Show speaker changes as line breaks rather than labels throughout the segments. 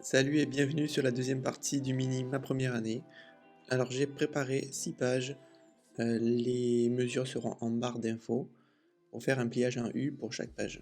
Salut et bienvenue sur la deuxième partie du mini Ma première année. Alors j'ai préparé 6 pages, les mesures seront en barre d'infos pour faire un pliage en U pour chaque page.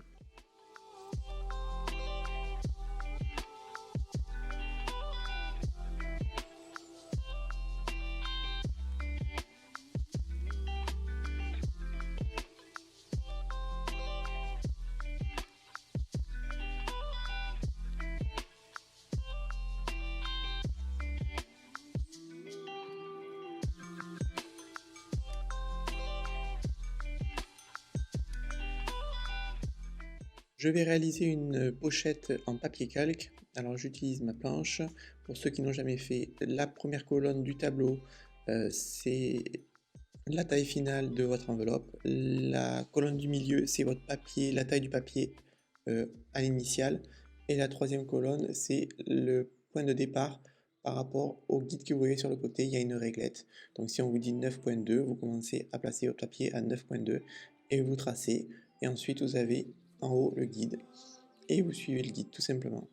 Je vais réaliser une pochette en papier calque. Alors j'utilise ma planche. Pour ceux qui n'ont jamais fait, la première colonne du tableau, c'est la taille finale de votre enveloppe. La colonne du milieu, c'est votre papier, la taille du papier à l'initiale. Et la troisième colonne, c'est le point de départ par rapport au guide que vous voyez sur le côté. Il y a une réglette. Donc si on vous dit 9.2, vous commencez à placer votre papier à 9.2 et vous tracez. Et ensuite, vous avez en haut le guide. Et vous suivez le guide tout simplement.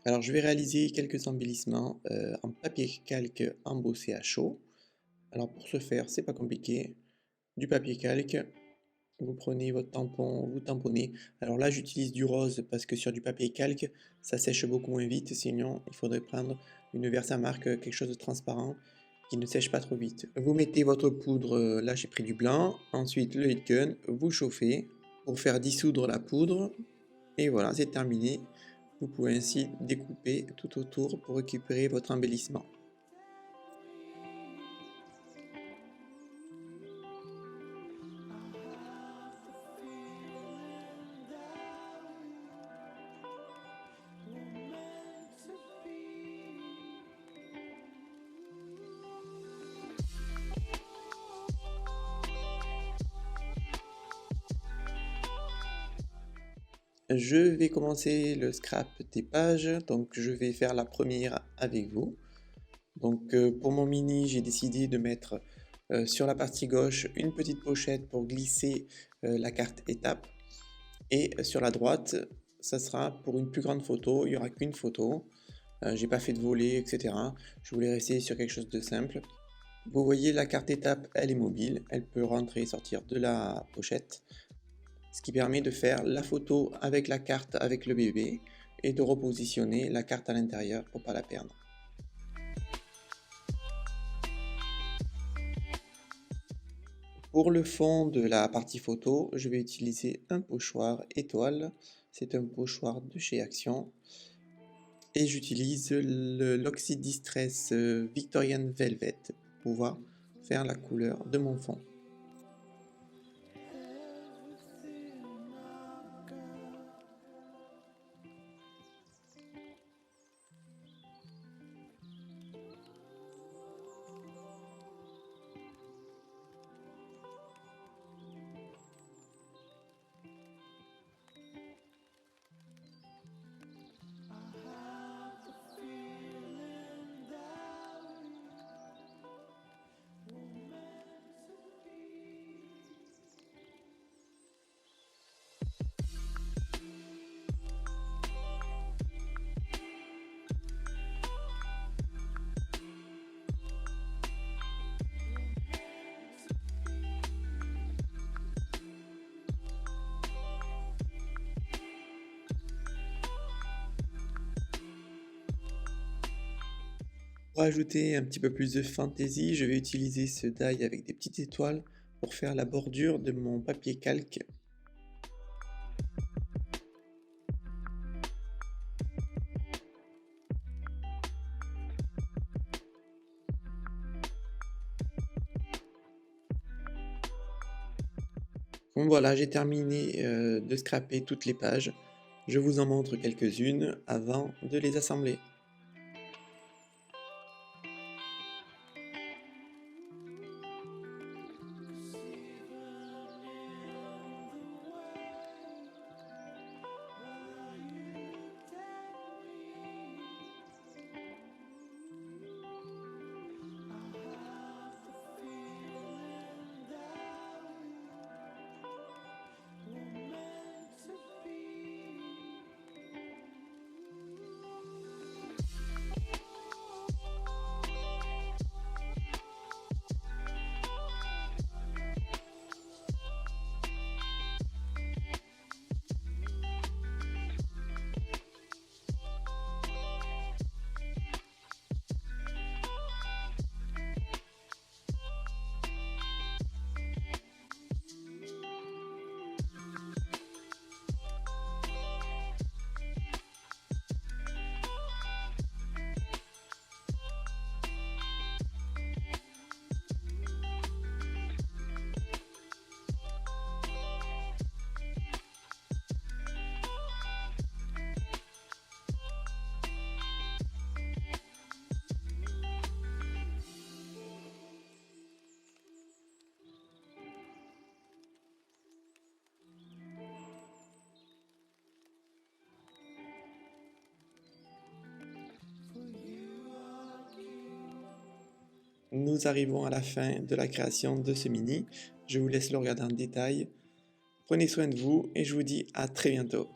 Alors je vais réaliser quelques embellissements en papier calque embossé à chaud. Alors pour ce faire, c'est pas compliqué. Du papier calque, vous prenez votre tampon, vous tamponnez. Alors là, j'utilise du rose parce que sur du papier calque, ça sèche beaucoup moins vite. Sinon, il faudrait prendre une Versamark, quelque chose de transparent qui ne sèche pas trop vite. Vous mettez votre poudre, là j'ai pris du blanc. Ensuite, le heat gun, vous chauffez pour faire dissoudre la poudre. Et voilà, c'est terminé. Vous pouvez ainsi découper tout autour pour récupérer votre embellissement. Je vais commencer le scrap des pages, donc je vais faire la première avec vous. Donc pour mon mini, j'ai décidé de mettre sur la partie gauche une petite pochette pour glisser la carte étape. Et sur la droite, ça sera pour une plus grande photo, il n'y aura qu'une photo. J'ai pas fait de volet, etc. Je voulais rester sur quelque chose de simple. Vous voyez, la carte étape, elle est mobile, elle peut rentrer et sortir de la pochette, ce qui permet de faire la photo avec la carte avec le bébé et de repositionner la carte à l'intérieur pour ne pas la perdre. Pour le fond de la partie photo, je vais utiliser un pochoir étoile, c'est un pochoir de chez Action, et j'utilise l'Oxy Distress Victorian Velvet pour pouvoir faire la couleur de mon fond. Pour ajouter un petit peu plus de fantaisie, je vais utiliser ce die avec des petites étoiles pour faire la bordure de mon papier calque. Bon voilà, j'ai terminé de scraper toutes les pages. Je vous en montre quelques-unes avant de les assembler. Nous arrivons à la fin de la création de ce mini. Je vous laisse le regarder en détail. Prenez soin de vous et je vous dis à très bientôt.